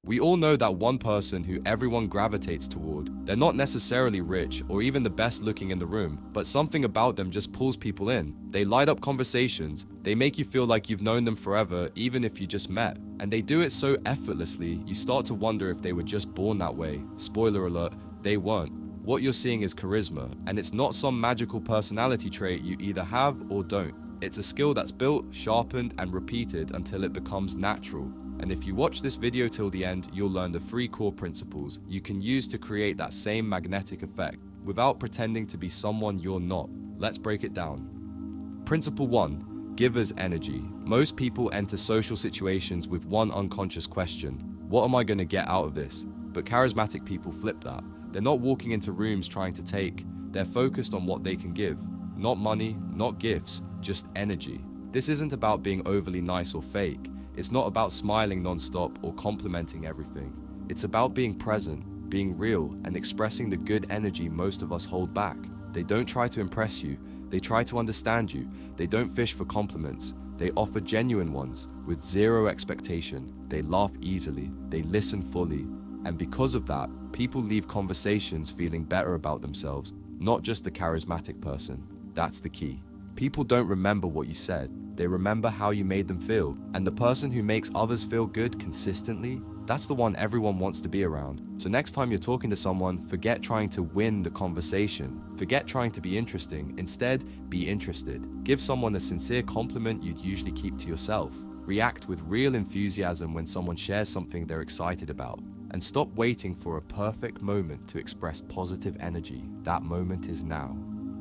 We all know that one person who everyone gravitates toward. They're not necessarily rich or even the best looking in the room, but something about them just pulls people in. They light up conversations, they make you feel like you've known them forever even if you just met. And they do it so effortlessly, you start to wonder if they were just born that way. Spoiler alert, they weren't. What you're seeing is charisma, and it's not some magical personality trait you either have or don't. It's a skill that's built, sharpened, and repeated until it becomes natural. And if you watch this video till the end, you'll learn the 3 core principles you can use to create that same magnetic effect without pretending to be someone you're not. Let's break it down. Principle 1. Giver's energy. Most people enter social situations with one unconscious question: what am I going to get out of this? But charismatic people flip that. They're not walking into rooms trying to take. They're focused on what they can give. Not money, not gifts, just energy. This isn't about being overly nice or fake. It's not about smiling non-stop or complimenting everything. It's about being present, being real, and expressing the good energy most of us hold back. They don't try to impress you. They try to understand you. They don't fish for compliments. They offer genuine ones with zero expectation. They laugh easily. They listen fully. And because of that, people leave conversations feeling better about themselves, not just the charismatic person. That's the key. People don't remember what you said. They remember how you made them feel. And the person who makes others feel good consistently, that's the one everyone wants to be around. So next time you're talking to someone, forget trying to win the conversation. Forget trying to be interesting. Instead, be interested. Give someone a sincere compliment you'd usually keep to yourself. React with real enthusiasm when someone shares something they're excited about. And stop waiting for a perfect moment to express positive energy. That moment is now.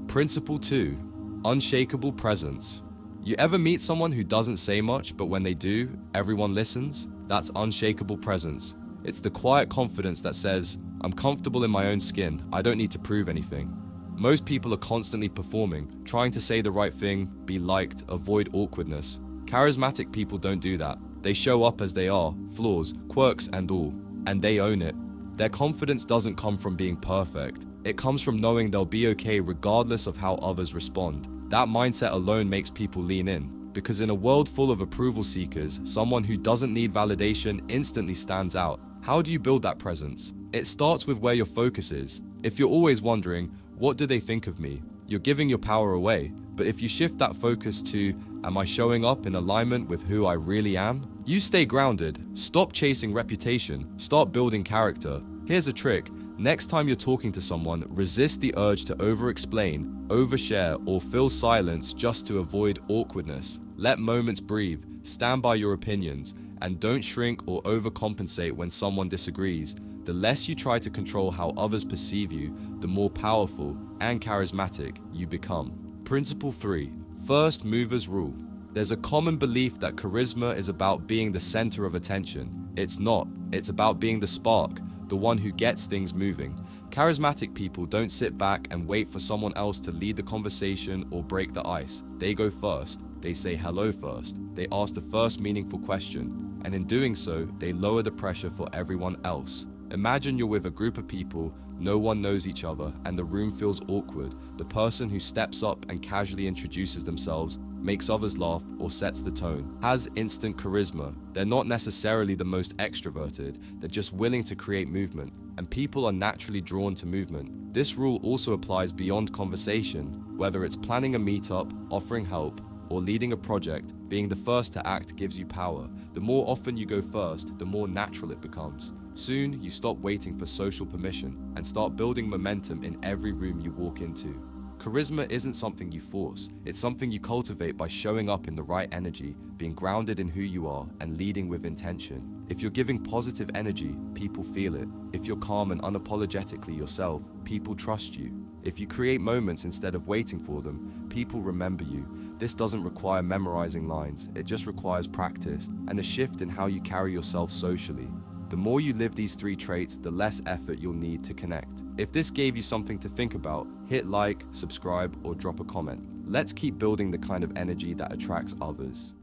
Principle 2. Unshakable presence. You ever meet someone who doesn't say much, but when they do, everyone listens? That's unshakable presence. It's the quiet confidence that says, I'm comfortable in my own skin, I don't need to prove anything. Most people are constantly performing, trying to say the right thing, be liked, avoid awkwardness. Charismatic people don't do that. They show up as they are, flaws, quirks and all, and they own it. Their confidence doesn't come from being perfect. It comes from knowing they'll be okay regardless of how others respond. That mindset alone makes people lean in, because in a world full of approval seekers, someone who doesn't need validation instantly stands out. How do you build that presence? It starts with where your focus is. If you're always wondering, what do they think of me? You're giving your power away. But if you shift that focus to, am I showing up in alignment with who I really am? You stay grounded. Stop chasing reputation. Start building character. Here's a trick. Next time you're talking to someone, resist the urge to over-explain, overshare, or fill silence just to avoid awkwardness. Let moments breathe, stand by your opinions, and don't shrink or overcompensate when someone disagrees. The less you try to control how others perceive you, the more powerful and charismatic you become. Principle 3. First Movers Rule. There's a common belief that charisma is about being the center of attention. It's not. It's about being the spark, the one who gets things moving. Charismatic people don't sit back and wait for someone else to lead the conversation or break the ice. They go first. They say hello first. They ask the first meaningful question. And in doing so, they lower the pressure for everyone else. Imagine you're with a group of people, no one knows each other, and the room feels awkward. The person who steps up and casually introduces themselves, makes others laugh, or sets the tone, has instant charisma. They're not necessarily the most extroverted, they're just willing to create movement, and people are naturally drawn to movement. This rule also applies beyond conversation. Whether it's planning a meetup, offering help, or leading a project, being the first to act gives you power. The more often you go first, the more natural it becomes. Soon, you stop waiting for social permission and start building momentum in every room you walk into. Charisma isn't something you force, it's something you cultivate by showing up in the right energy, being grounded in who you are, and leading with intention. If you're giving positive energy, people feel it. If you're calm and unapologetically yourself, people trust you. If you create moments instead of waiting for them, people remember you. This doesn't require memorizing lines, it just requires practice and a shift in how you carry yourself socially. The more you live these 3 traits, the less effort you'll need to connect. If this gave you something to think about, hit like, subscribe, or drop a comment. Let's keep building the kind of energy that attracts others.